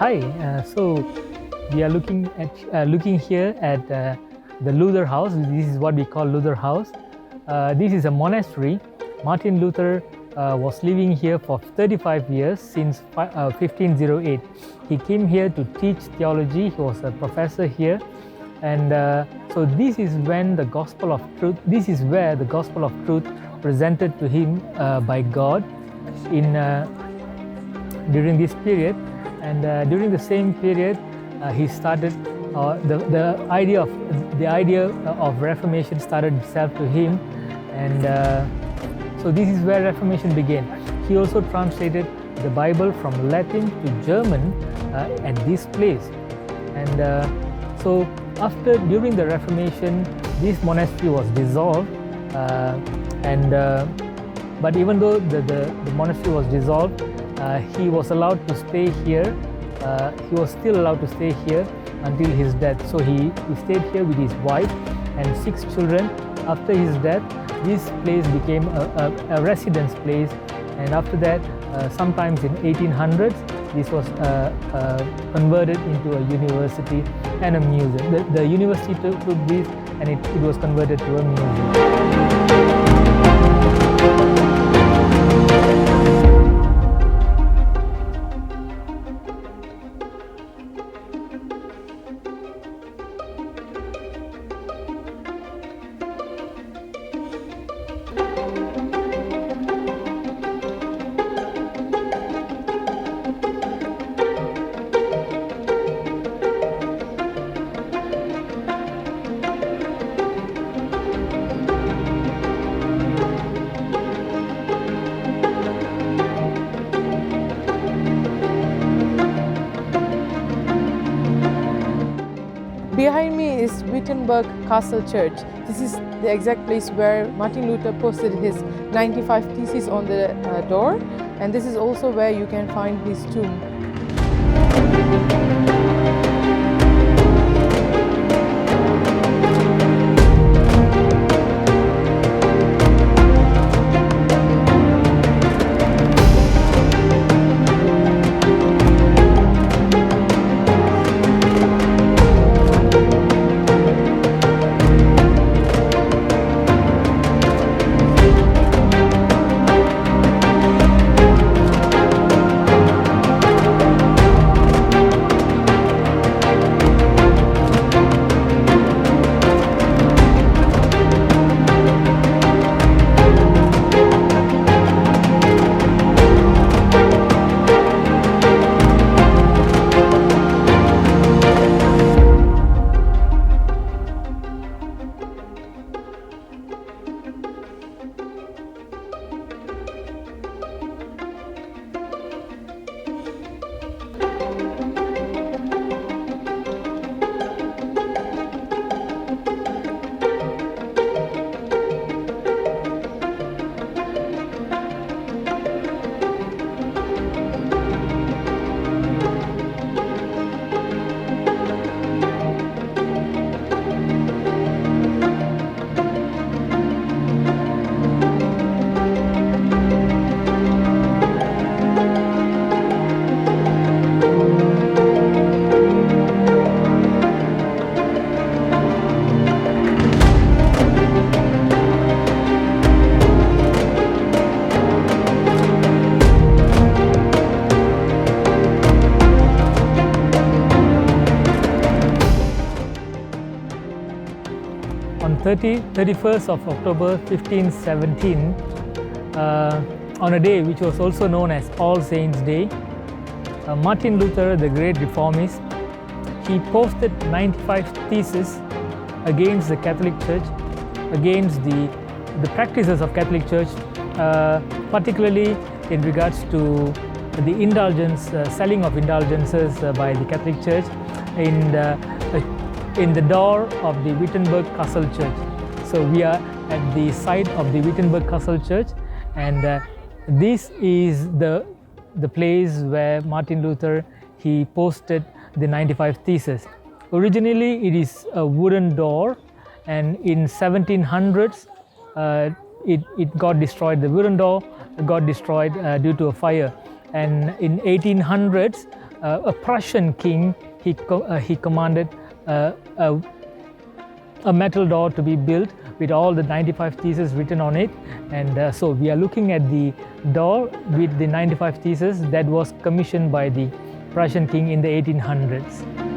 Hi, so we are looking here at the Lutherhaus. This is what we call Lutherhaus. This is a monastery. Martin Luther was living here for 35 years since 1508. He came here to teach theology. He was a professor here, and so this is when the gospel of truth. This is where the gospel of truth presented to him by God in during this period. And during the same period, he started the idea of Reformation started itself to him, and so this is where Reformation began. He also translated the Bible from Latin to German at this place, and so during the Reformation, this monastery was dissolved, but even though the monastery was dissolved, he was allowed to stay here. He was still allowed to stay here until his death. So he stayed here with his wife and 6 children. After his death, this place became a residence place, and after that, sometimes in 1800s, this was converted into a university and a museum. The university took this, and it was converted to a museum. Behind me is Wittenberg Castle Church. This is the exact place where Martin Luther posted his 95 Theses on the door, and this is also where you can find his tomb. On 31st of October 1517, on a day which was also known as All Saints' Day, Martin Luther, the great reformist, he posted 95 theses against the Catholic Church, against the practices of Catholic Church, particularly in regards to the indulgence, selling of indulgences by the Catholic Church in the door of the Wittenberg Castle Church. So we are at the site of the Wittenberg Castle Church, and this is the place where Martin Luther he posted the 95 Theses. Originally it is a wooden door, and in 1700s it got destroyed. The wooden door got destroyed due to a fire, and in 1800s a Prussian king, he commanded a metal door to be built with all the 95 theses written on it. And so we are looking at the door with the 95 theses that was commissioned by the Prussian king in the 1800s.